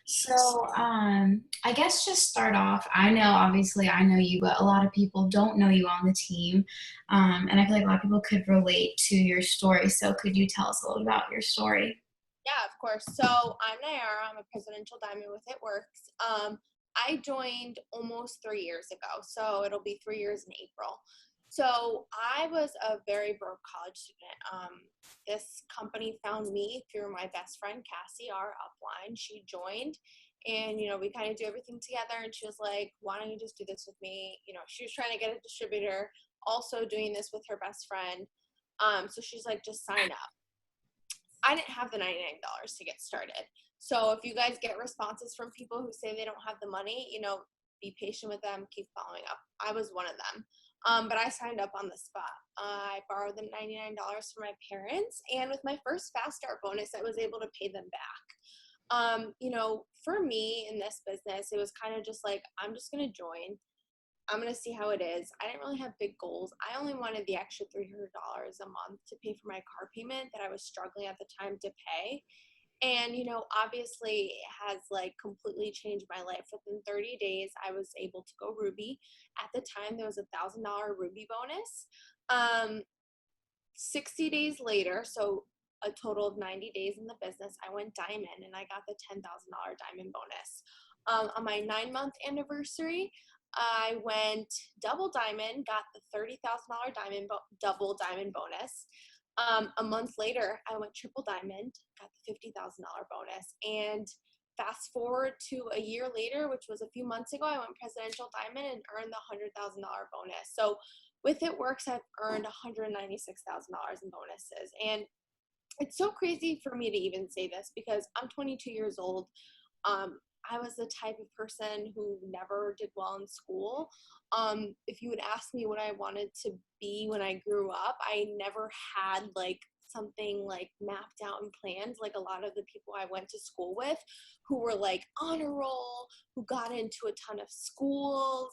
So, I guess just start off. I know, obviously, I know you, but a lot of people don't know you on the team. And I feel like a lot of people could relate to your story. So, could you tell us a little about your story? Yeah, of course. So I'm Nayara. I'm a presidential diamond with It Works. I joined almost 3 years ago, so it'll be 3 years in April. So I was a very broke college student. This company found me through my best friend Cassie, our upline. She joined, and we kind of do everything together. And she was like, "Why don't you just do this with me?" She was trying to get a distributor, also doing this with her best friend. So she's like, "Just sign up." I didn't have the $99 to get started. So if you guys get responses from people who say they don't have the money, be patient with them, keep following up. I was one of them. But I signed up on the spot. I borrowed the $99 from my parents, and with my first fast start bonus, I was able to pay them back. For me in this business, it was kind of just like, I'm just going to join. I'm going to see how it is. I didn't really have big goals. I only wanted the extra $300 a month to pay for my car payment that I was struggling at the time to pay. And, obviously it has like completely changed my life. Within 30 days, I was able to go Ruby. At the time, there was $1,000 Ruby bonus. 60 days later, so a total of 90 days in the business, I went diamond and I got the $10,000 diamond bonus. On my 9-month anniversary, I went double diamond, got the $30,000 double diamond bonus. A month later, I went triple diamond, got the $50,000 bonus. And fast forward to a year later, which was a few months ago, I went presidential diamond and earned the $100,000 bonus. So with It Works, I've earned $196,000 in bonuses. And it's so crazy for me to even say this because I'm 22 years old. I was the type of person who never did well in school. If you would ask me what I wanted to be when I grew up, I never had like something like mapped out and planned like a lot of the people I went to school with who were like honor roll, who got into a ton of schools.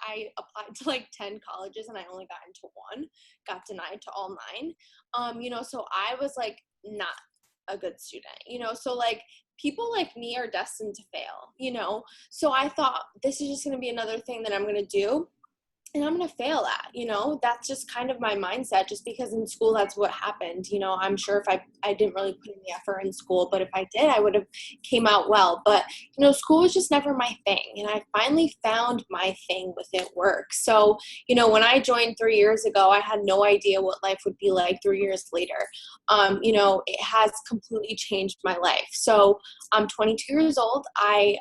I applied to like 10 colleges and I only got into one, got denied to all nine. So I was like not a good student, so like people like me are destined to fail. So I thought this is just going to be another thing that I'm going to do and I'm going to fail at. That's just kind of my mindset, just because in school that's what happened. I'm sure if I didn't really put in the effort in school, but if I did, I would have came out well. But school was just never my thing, and I finally found my thing with It Works. So when I joined 3 years ago, I had no idea what life would be like 3 years later. It has completely changed my life. So I'm 22 years old. I'm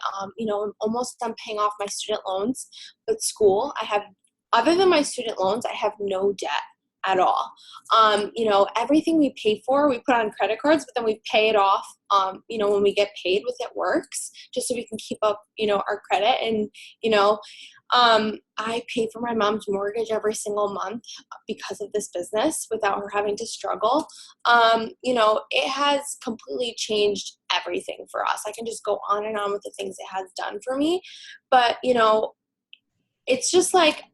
almost done paying off my student loans with school. Other than my student loans, I have no debt at all. Everything we pay for, we put on credit cards, but then we pay it off, when we get paid with It Works, just so we can keep up, our credit. And, I pay for my mom's mortgage every single month because of this business without her having to struggle. It has completely changed everything for us. I can just go on and on with the things it has done for me. But, it's just like,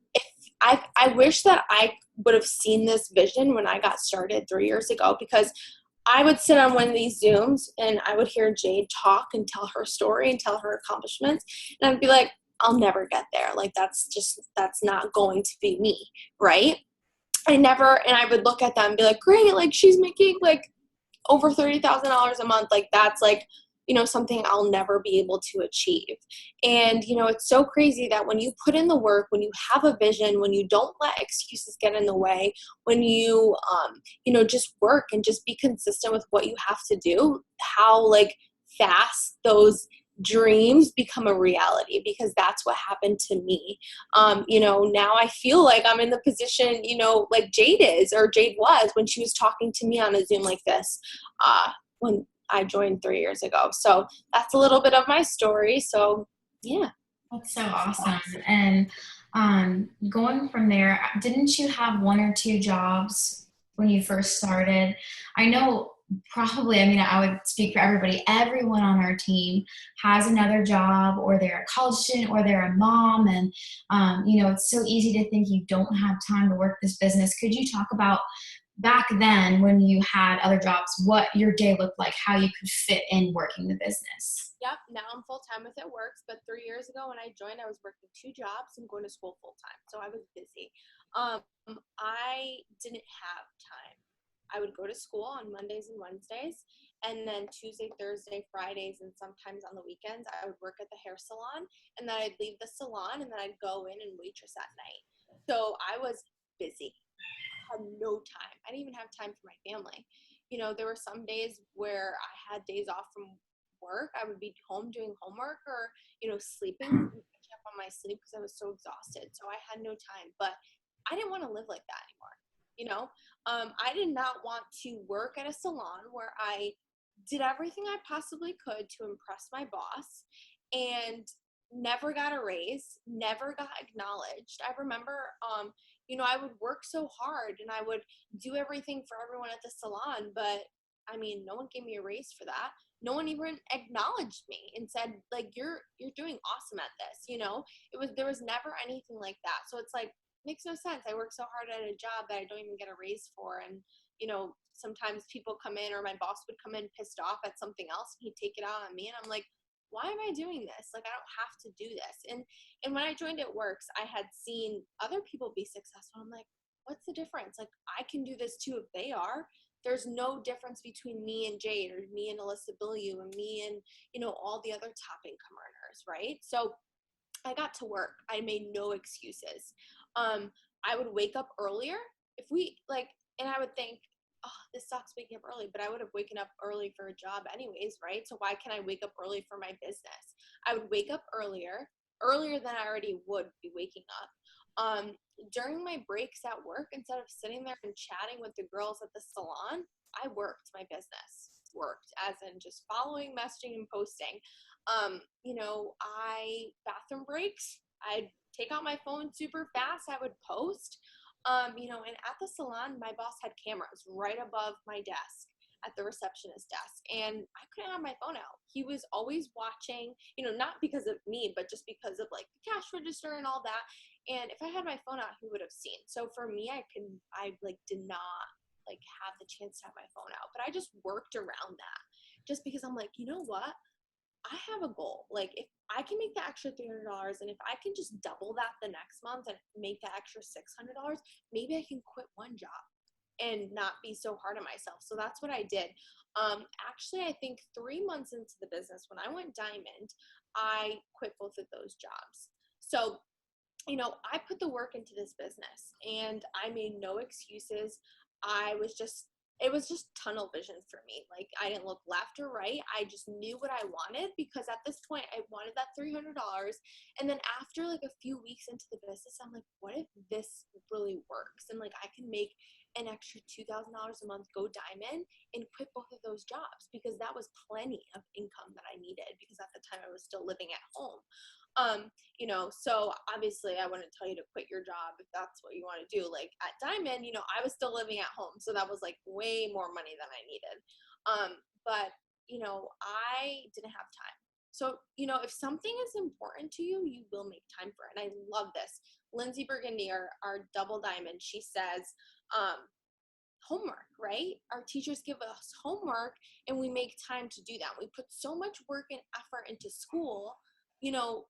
I wish that I would have seen this vision when I got started 3 years ago, because I would sit on one of these Zooms and I would hear Jade talk and tell her story and tell her accomplishments. And I'd be like, I'll never get there. Like, that's not going to be me. Right. And I would look at them and be like, great. Like, she's making like over $30,000 a month. Like, that's like, something I'll never be able to achieve. And, it's so crazy that when you put in the work, when you have a vision, when you don't let excuses get in the way, when you, just work and just be consistent with what you have to do, how like fast those dreams become a reality, because that's what happened to me. Now I feel like I'm in the position, like Jade was when she was talking to me on a Zoom like this, when I joined 3 years ago. So that's a little bit of my story. So yeah. That's so awesome. And going from there, didn't you have one or two jobs when you first started? I know probably, I mean, I would speak for everybody. Everyone on our team has another job, or they're a college student, or they're a mom. And, it's so easy to think you don't have time to work this business. Could you talk about back then when you had other jobs, what your day looked like, how you could fit in working the business. Yep, now I'm full time with It Works, but 3 years ago when I joined, I was working 2 jobs and going to school full time. So I was busy. Um, I didn't have time. I would go to school on Mondays and Wednesdays, and then Tuesday, Thursday, Fridays, and sometimes on the weekends, I would work at the hair salon, and then I'd leave the salon, and then I'd go in and waitress at night. So I was busy. I had no time. I didn't even have time for my family. There were some days where I had days off from work. I would be home doing homework or, sleeping, catching up on my sleep because I was so exhausted. So I had no time. But I didn't want to live like that anymore. I did not want to work at a salon where I did everything I possibly could to impress my boss and never got a raise, never got acknowledged. I remember, I would work so hard and I would do everything for everyone at the salon, but I mean, no one gave me a raise for that. No one even acknowledged me and said, like, you're doing awesome at this. There was never anything like that. So it's like, makes no sense. I work so hard at a job that I don't even get a raise for. And, sometimes people come in or my boss would come in pissed off at something else and he'd take it out on me. And I'm like, why am I doing this? Like, I don't have to do this. And when I joined It Works, I had seen other people be successful. I'm like, what's the difference? Like, I can do this too if they are. There's no difference between me and Jade or me and Alyssa Billiou and me and, all the other top income earners, right? So I got to work. I made no excuses. I would wake up earlier if we like, and I would think, oh, this sucks waking up early, but I would have waken up early for a job anyways, right? So why can't I wake up early for my business? I would wake up earlier than I already would be waking up. During my breaks at work, instead of sitting there and chatting with the girls at the salon, I worked my business. Worked as in just following, messaging, and posting. I bathroom breaks, I'd take out my phone super fast. I would post. And at the salon, my boss had cameras right above my desk at the receptionist desk, and I couldn't have my phone out. He was always watching, not because of me, but just because of like the cash register and all that. And if I had my phone out, he would have seen. So for me, I like did not like have the chance to have my phone out, but I just worked around that just because I'm like, you know what? I have a goal. Like, if I can make the extra $300 and if I can just double that the next month and make the extra $600, maybe I can quit one job and not be so hard on myself. So that's what I did. Actually, I think 3 months into the business, when I went diamond, I quit both of those jobs. So, I put the work into this business and I made no excuses. I was just it was just tunnel vision for me. Like, I didn't look left or right. I just knew what I wanted because at this point I wanted that $300. And then after like a few weeks into the business, I'm like, what if this really works? And like I can make an extra $2,000 a month, go diamond, and quit both of those jobs because that was plenty of income that I needed because at the time I was still living at home. So obviously I wouldn't tell you to quit your job if that's what you want to do. Like at Diamond, I was still living at home. So that was like way more money than I needed. But I didn't have time. So, if something is important to you, you will make time for it. And I love this. Lindsay Burgundy, our double diamond, she says, homework, right? Our teachers give us homework and we make time to do that. We put so much work and effort into school, you know,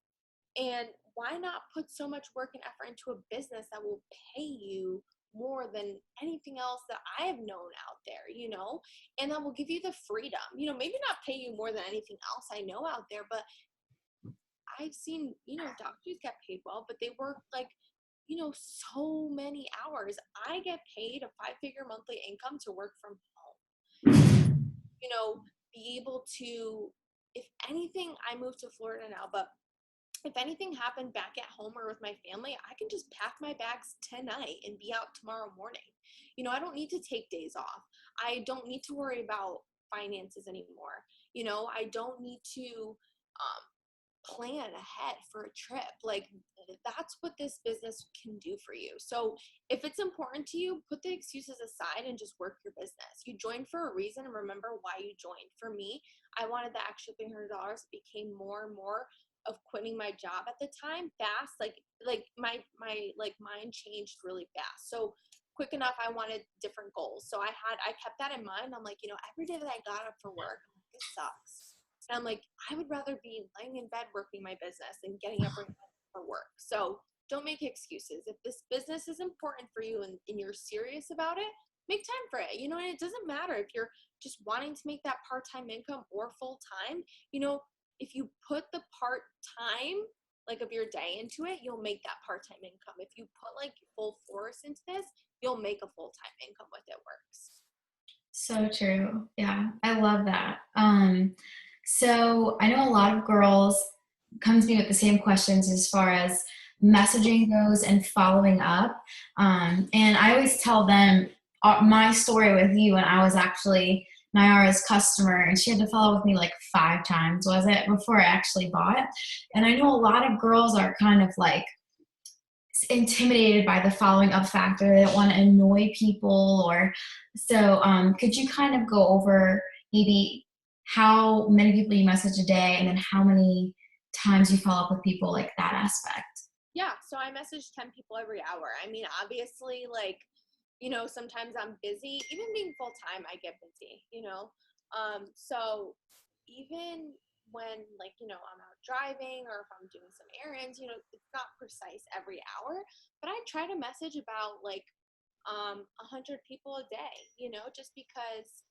and why not put so much work and effort into a business that will pay you more than anything else that I have known out there, and that will give you the freedom, maybe not pay you more than anything else I know out there, but I've seen, doctors get paid well, but they work like, so many hours. I get paid a 5-figure monthly income to work from home, be able to, if anything, I moved to Florida now, but if anything happened back at home or with my family, I can just pack my bags tonight and be out tomorrow morning. I don't need to take days off. I don't need to worry about finances anymore. I don't need to plan ahead for a trip. Like, that's what this business can do for you. So if it's important to you, put the excuses aside and just work your business. You joined for a reason, and remember why you joined. For me, I wanted the extra $300. It became more and more of quitting my job at the time fast. Like my like mind changed really fast. So quick enough, I wanted different goals. So I kept that in mind. I'm like, every day that I got up for work, I'm like, this sucks. And I'm like, I would rather be laying in bed working my business than getting up for work. So don't make excuses. If this business is important for you and you're serious about it, make time for it. And it doesn't matter if you're just wanting to make that part-time income or full-time. If you put the part-time like of your day into it, you'll make that part-time income. If you put like full force into this, you'll make a full-time income with it. Works. So true. Yeah, I love that. So I know a lot of girls come to me with the same questions as far as messaging goes and following up. And I always tell them my story with you when I was actually Nayara's customer, and she had to follow with me like 5 times, was it, before I actually bought. And I know a lot of girls are kind of like intimidated by the following up factor. They don't want to annoy people, or so. Could you kind of go over maybe how many people you message a day, and then how many times you follow up with people, like that aspect? Yeah, so I message 10 people every hour. I mean, obviously, like, sometimes I'm busy. Even being full time, I get busy. So even when, like, I'm out driving or if I'm doing some errands, it's not precise every hour, but I try to message about like 100 people a day, just because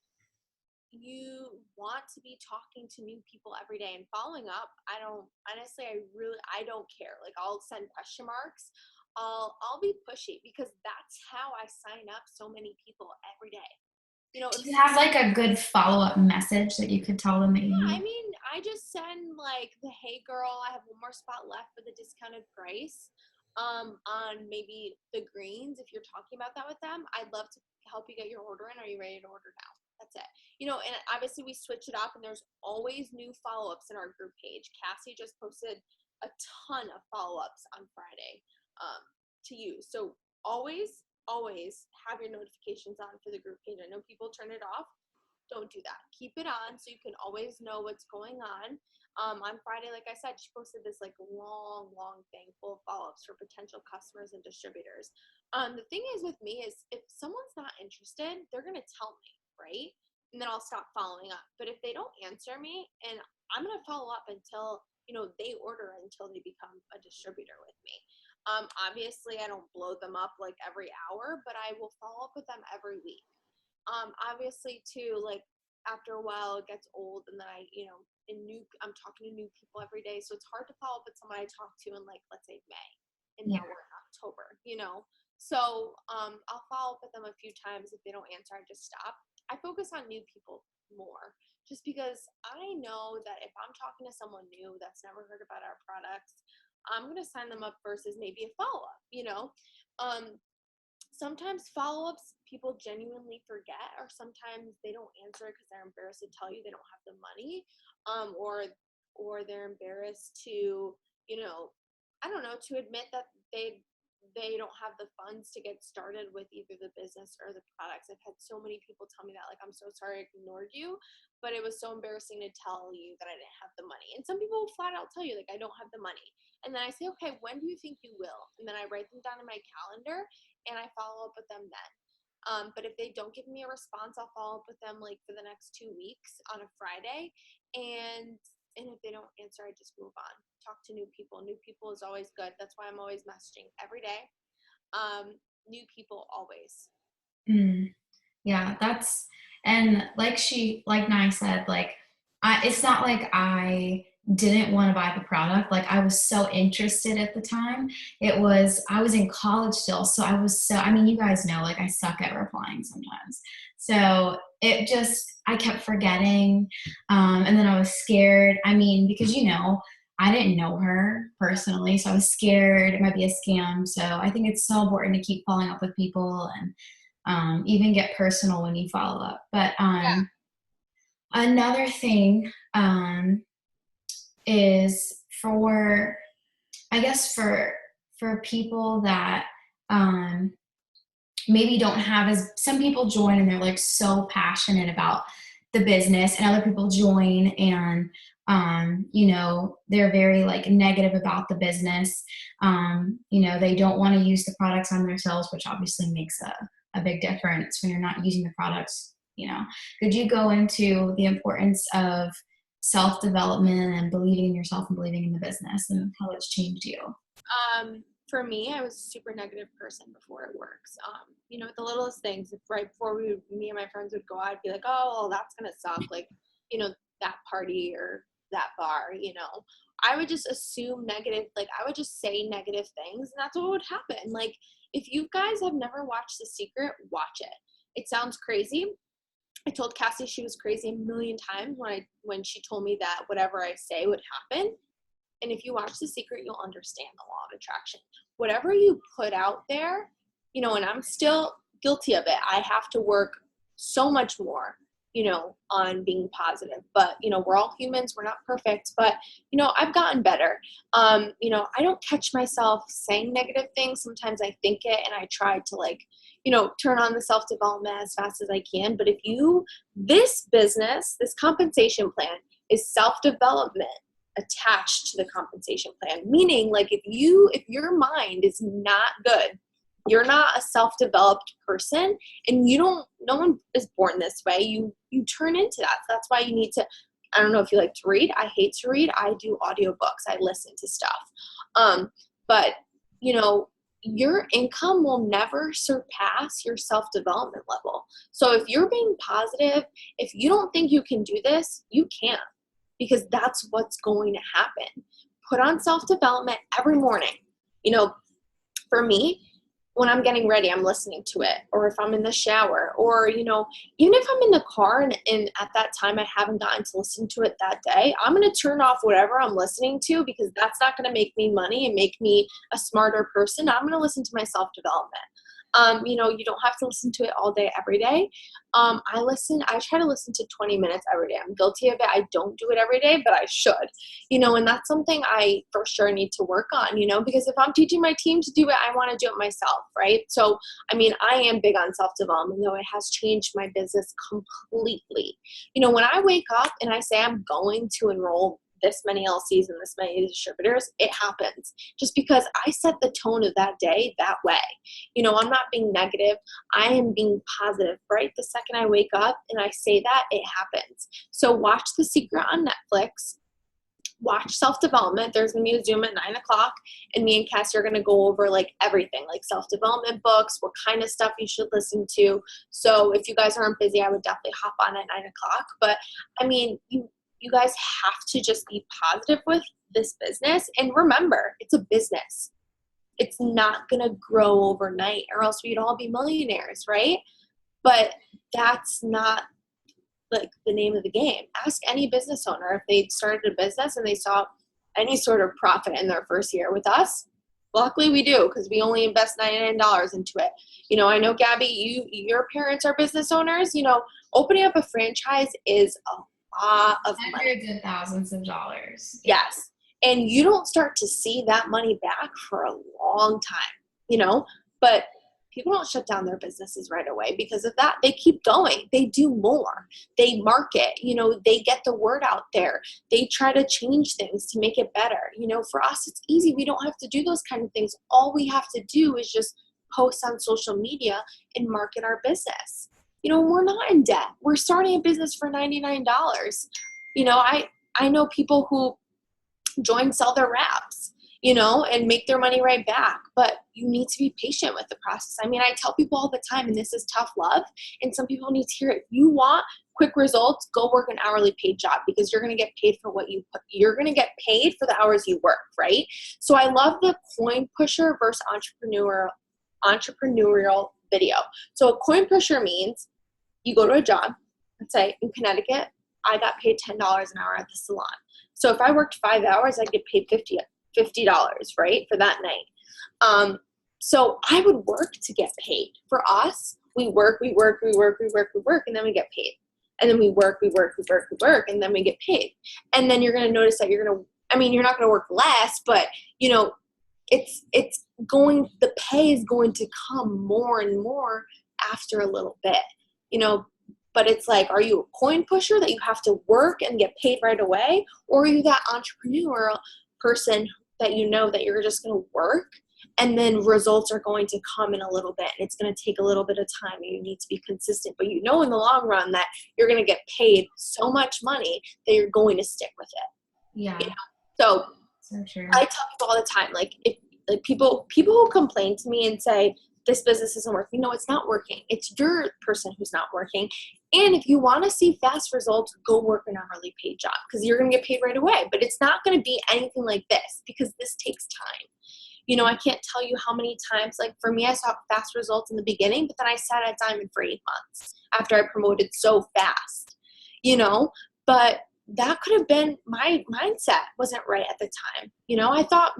you want to be talking to new people every day and following up. I don't honestly, I don't care. Like, I'll send question marks. I'll be pushy because that's how I sign up so many people every day. Do If you have like a good follow up message that you could tell them that Yeah, I you? mean, I just send like the hey girl, I have one more spot left for the discounted price. On maybe the greens, if you're talking about that with them, I'd love to help you get your order in. Are you ready to order now? That's it. And obviously we switch it up and there's always new follow-ups in our group page. Cassie just posted a ton of follow-ups on Friday to use. So always have your notifications on for the group page. I know people turn it off. Don't do that. Keep it on so you can always know what's going on. On Friday, like I said, she posted this like long thing full of follow-ups for potential customers and distributors. The thing is with me is if someone's not interested, they're gonna tell me, right? And then I'll stop following up. But if they don't answer me, and I'm gonna follow up until they order, until they become a distributor with me. Obviously, I don't blow them up like every hour, but I will follow up with them every week. Obviously too, like after a while it gets old and then I'm talking to new people every day. So it's hard to follow up with someone I talked to in like, let's say May, and Yeah. now we're in October. So I'll follow up with them a few times. If they don't answer, I just stop. I focus on new people more just because I know that if I'm talking to someone new that's never heard about our products, I'm going to sign them up versus maybe a follow-up. Um, Sometimes follow-ups people genuinely forget, or sometimes they don't answer because they're embarrassed to tell you they don't have the money, or they're embarrassed to, I don't know, to admit that they don't have the funds to get started with either the business or the products. I've had so many people tell me that, like, I'm so sorry I ignored you, but it was so embarrassing to tell you that I didn't have the money. And some people will flat out tell you, like, I don't have the money. And then I say, okay, when do you think you will? And then I write them down in my calendar and I follow up with them then. But if they don't give me a response, I'll follow up with them like for the next 2 weeks on a Friday. And if they don't answer, I just move on. Talk to new people. New people is always good. That's why I'm always messaging every day. New people always. Mm. Yeah, and like Nye said, like, it's not like I didn't want to buy the product. Like, I was so interested at the time. I was in college still. So I mean, you guys know, like, I suck at replying sometimes. So I kept forgetting. And then I was scared. I mean, because, I didn't know her personally. So I was scared it might be a scam. So I think it's so important to keep following up with people, and even get personal when you follow up. But Yeah. another thing is for, I guess, for people that maybe don't have, as some people join and they're like so passionate about the business, and other people join and They're very like negative about the business. They don't want to use the products on themselves, which obviously makes a big difference when you're not using the products. Could you go into the importance of self-development and believing in yourself and believing in the business and how it's changed you? For me, I was a super negative person before it works. The littlest things, if right before me and my friends would go out, I'd be like, oh, well, that's going to suck. Like, that party or that bar, I would just assume negative, like I would just say negative things, and that's what would happen. Like, if you guys have never watched The Secret, watch it. It sounds crazy. I told Cassie she was crazy a million times when she told me that whatever I say would happen. And if you watch The Secret, you'll understand the law of attraction. Whatever you put out there, and I'm still guilty of it. I have to work so much more, on being positive. But, we're all humans. We're not perfect. But, I've gotten better. I don't catch myself saying negative things. Sometimes I think it and I try to turn on the self-development as fast as I can. But this business, this compensation plan is self-development attached to the compensation plan, meaning like if your mind is not good, you're not a self-developed person, and no one is born this way, you turn into that. So that's why you need to, I don't know if you like to read. I hate to read. I do audiobooks. I listen to stuff. But your income will never surpass your self-development level. So if you're being positive, if you don't think you can do this, you can't. Because that's what's going to happen. Put on self-development every morning. For me, when I'm getting ready, I'm listening to it. Or if I'm in the shower, or, even if I'm in the car and at that time I haven't gotten to listen to it that day, I'm going to turn off whatever I'm listening to, because that's not going to make me money and make me a smarter person. I'm going to listen to my self-development. You don't have to listen to it all day, every day. I try to listen to 20 minutes every day. I'm guilty of it. I don't do it every day, but I should, and that's something I for sure need to work on, because if I'm teaching my team to do it, I want to do it myself. Right. So, I am big on self-development, though it has changed my business completely. When I wake up and I say I'm going to enroll this many LCs and this many distributors, it happens just because I set the tone of that day that way. I'm not being negative. I am being positive, right? The second I wake up and I say that, it happens. So watch The Secret on Netflix. Watch self-development. There's going to be a Zoom at 9:00, and me and Cassie are going to go over like everything, like self-development books, what kind of stuff you should listen to. So if you guys aren't busy, I would definitely hop on at 9:00. But you guys have to just be positive with this business. And remember, it's a business. It's not going to grow overnight, or else we'd all be millionaires, right? But that's not like the name of the game. Ask any business owner if they started a business and they saw any sort of profit in their first year. With us, luckily we do, because we only invest $99 into it. I know, Gabby, your parents are business owners. Opening up a franchise is a lot of money. Hundreds of thousands of dollars. Yes. And you don't start to see that money back for a long time, but people don't shut down their businesses right away because of that. They keep going. They do more. They market, they get the word out there. They try to change things to make it better. For us, it's easy. We don't have to do those kind of things. All we have to do is just post on social media and market our business. We're not in debt. We're starting a business for $99. I know people who sell their wraps, and make their money right back. But you need to be patient with the process. I tell people all the time, and this is tough love, and some people need to hear it. If you want quick results, go work an hourly paid job, because you're going to get paid for what you put. You're going to get paid for the hours you work, right? So I love the coin pusher versus entrepreneurial video. So a coin pusher means you go to a job, let's say in Connecticut, I got paid $10 an hour at the salon. So if I worked 5 hours, I'd get paid $50, right, for that night. So I would work to get paid. For us, we work, and then we get paid. And then we work, and then we get paid. And then you're going to notice that you're not going to work less, but, the pay is going to come more and more after a little bit. But it's like, are you a coin pusher that you have to work and get paid right away? Or are you that entrepreneurial person that you know that you're just going to work and then results are going to come in a little bit and it's going to take a little bit of time and you need to be consistent, but you know in the long run that you're going to get paid so much money that you're going to stick with it. Yeah. You know? So true. I tell people all the time, like, if like people who complain to me and say this business isn't working, no, it's not working. It's your person who's not working. And if you want to see fast results, go work an hourly paid job because you're going to get paid right away. But it's not going to be anything like this because this takes time. You know, I can't tell you how many times, like for me, I saw fast results in the beginning, but then I sat at Diamond for 8 months after I promoted so fast, you know, but that could have been my mindset wasn't right at the time. You know, I thought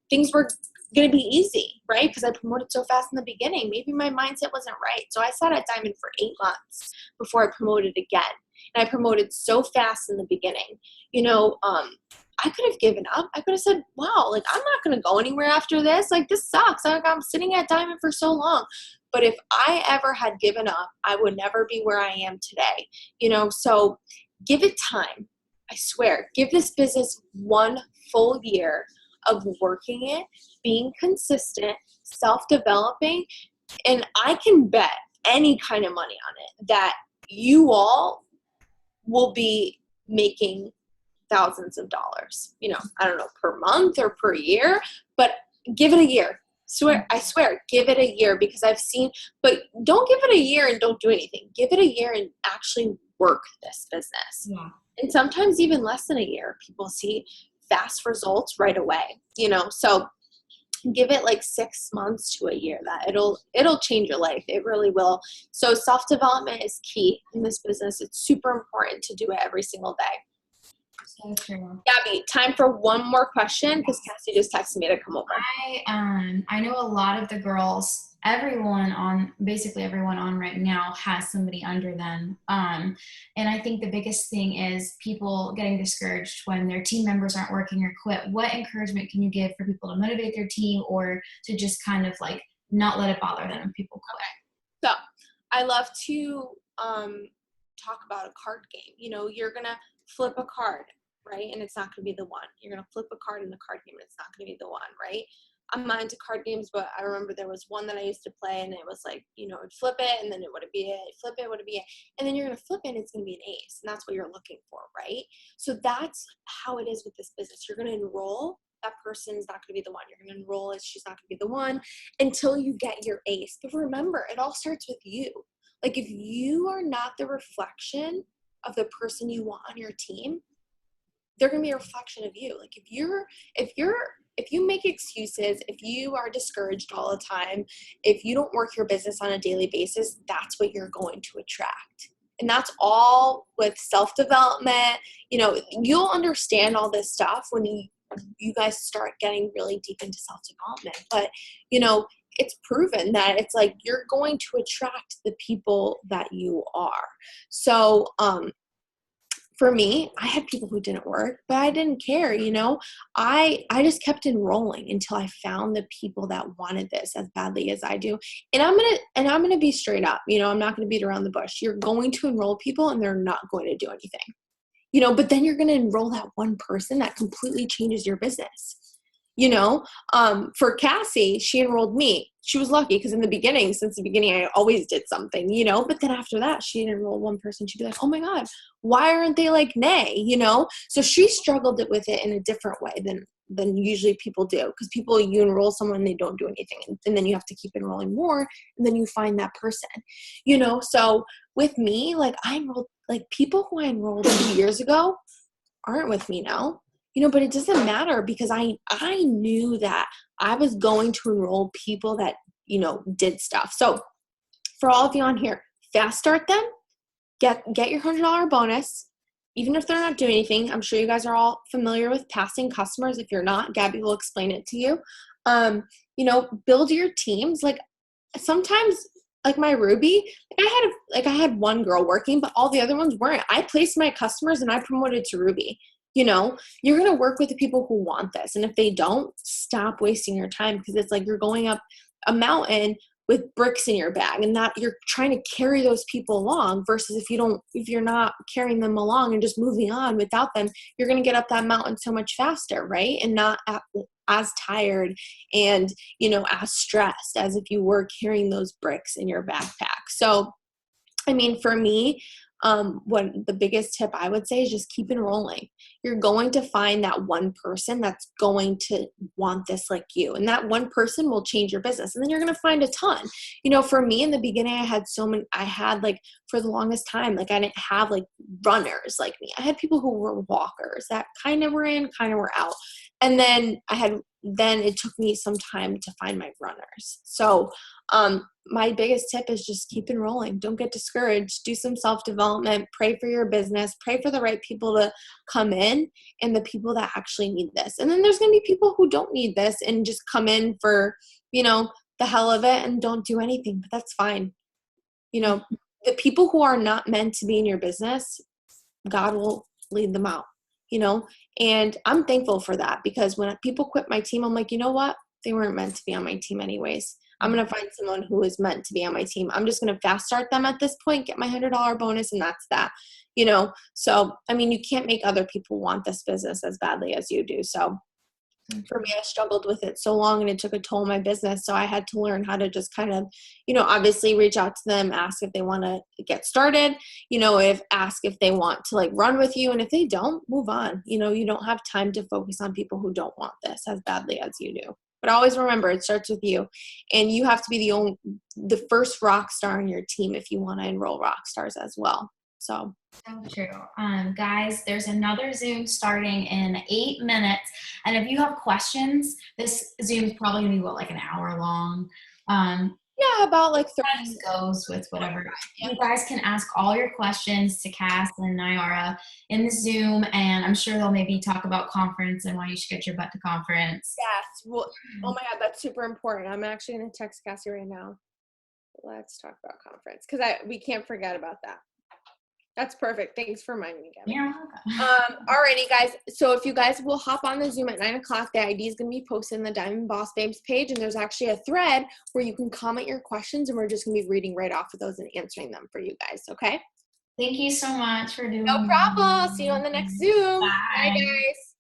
things were going to be easy, right? Because I promoted so fast in the beginning. Maybe my mindset wasn't right. So I sat at Diamond for 8 months before I promoted again. And I promoted so fast in the beginning. You know, I could have given up. I could have said, wow, like, I'm not going to go anywhere after this. Like, this sucks. Like, I'm sitting at Diamond for so long. But if I ever had given up, I would never be where I am today. You know, so give it time. I swear, give this business 1 full year of working it, being consistent, self-developing, and I can bet any kind of money on it that you all will be making thousands of dollars, you know, I don't know, per month or per year, but give it a year. I swear, give it a year because I've seen, but don't give it a year and don't do anything. Give it a year and actually work this business. Yeah. And sometimes even less than a year, people see fast results right away, you know, so give it like 6 months to a year that it'll change your life. It really will. So self-development is key in this business. It's super important to do it every single day. So true. Gabby, time for one more question because Cassie just texted me to come over. I know a lot of the girls, basically everyone on right now has somebody under them. And I think the biggest thing is people getting discouraged when their team members aren't working or quit. What encouragement can you give for people to motivate their team or to just kind of like not let it bother them when people quit? So I love to talk about a card game. You know, you're going to flip a card, right? And it's not going to be the one. You're going to flip a card in the card game and it's not going to be the one, right? I'm not into card games, but I remember there was one that I used to play and it was like, you know, it'd flip it and then it wouldn't be it, flip it, wouldn't be it. And then you're going to flip it and it's going to be an ace. And that's what you're looking for, right? So that's how it is with this business. You're going to enroll. That person's not going to be the one. You're going to enroll as she's not going to be the one until you get your ace. But remember, it all starts with you. Like if you are not the reflection of the person you want on your team, they're going to be a reflection of you. Like if you make excuses, if you are discouraged all the time, if you don't work your business on a daily basis, that's what you're going to attract. And that's all with self-development. You know, you'll understand all this stuff when you guys start getting really deep into self-development. But, you know, it's proven that it's like you're going to attract the people that you are. So, for me, I had people who didn't work, but I didn't care, you know. I just kept enrolling until I found the people that wanted this as badly as I do. And I'm gonna be straight up, you know, I'm not gonna beat around the bush. You're going to enroll people and they're not going to do anything. You know, but then you're gonna enroll that one person that completely changes your business. You know, for Cassie, she enrolled me. She was lucky because since the beginning, I always did something, you know, but then after that, she'd enroll one person. She'd be like, oh my God, why aren't they like Nay, you know? So she struggled with it in a different way than usually people do. Because you enroll someone, they don't do anything. And then you have to keep enrolling more. And then you find that person, you know? So with me, like I enrolled, like people who I enrolled 2 years ago aren't with me now. You know, but it doesn't matter because I knew that I was going to enroll people that, you know, did stuff. So for all of you on here, fast start them, get your $100 bonus, even if they're not doing anything. I'm sure you guys are all familiar with passing customers. If you're not, Gabby will explain it to you. You know, build your teams. Like sometimes like my Ruby, I had one girl working, but all the other ones weren't. I placed my customers and I promoted to Ruby. You know, you're going to work with the people who want this. And if they don't, stop wasting your time because it's like you're going up a mountain with bricks in your bag, and that you're trying to carry those people along, versus if you're not carrying them along and just moving on without them, you're going to get up that mountain so much faster, right? And not as tired and, as stressed as if you were carrying those bricks in your backpack. So, I mean, for me, what the biggest tip I would say is just keep enrolling. You're going to find that one person that's going to want this like you, and that one person will change your business. And then you're going to find a ton. For me in the beginning, I had like, for the longest time, like I didn't have like runners like me. I had people who were walkers that kind of were in, kind of were out. And then it took me some time to find my runners. So, my biggest tip is just keep enrolling. Don't get discouraged. Do some self-development. Pray for your business. Pray for the right people to come in and the people that actually need this. And then there's going to be people who don't need this and just come in for, the hell of it and don't do anything. But that's fine. The people who are not meant to be in your business, God will lead them out, and I'm thankful for that, because when people quit my team, I'm like, you know what? They weren't meant to be on my team anyways. I'm going to find someone who is meant to be on my team. I'm just going to fast start them at this point, get my $100 bonus, and that's that, So, I mean, you can't make other people want this business as badly as you do. So for me, I struggled with it so long and it took a toll on my business. So I had to learn how to just kind of, obviously reach out to them, ask if they want to get started, ask if they want to like run with you. And if they don't, move on. You don't have time to focus on people who don't want this as badly as you do. But always remember, it starts with you, and you have to be the first rock star in your team if you want to enroll rock stars as well. So true. Guys, there's another Zoom starting in 8 minutes. And if you have questions, this Zoom is probably going to be like an hour long. Yeah, about like 30 goes with whatever. You guys can ask all your questions to Cass and Nayara in the Zoom, and I'm sure they'll maybe talk about conference and why you should get your butt to conference. Yes. Well, oh my God, that's super important. I'm actually going to text Cassie right now. Let's talk about conference, because we can't forget about that. That's perfect. Thanks for reminding me, Gabby. Yeah. Alrighty, guys. So if you guys will hop on the Zoom at 9 o'clock, the ID is going to be posted in the Diamond Boss Babes page, and there's actually a thread where you can comment your questions, and we're just going to be reading right off of those and answering them for you guys. Okay? Thank you so much for doing No problem. I'll see you on the next Zoom. Bye. Bye, guys.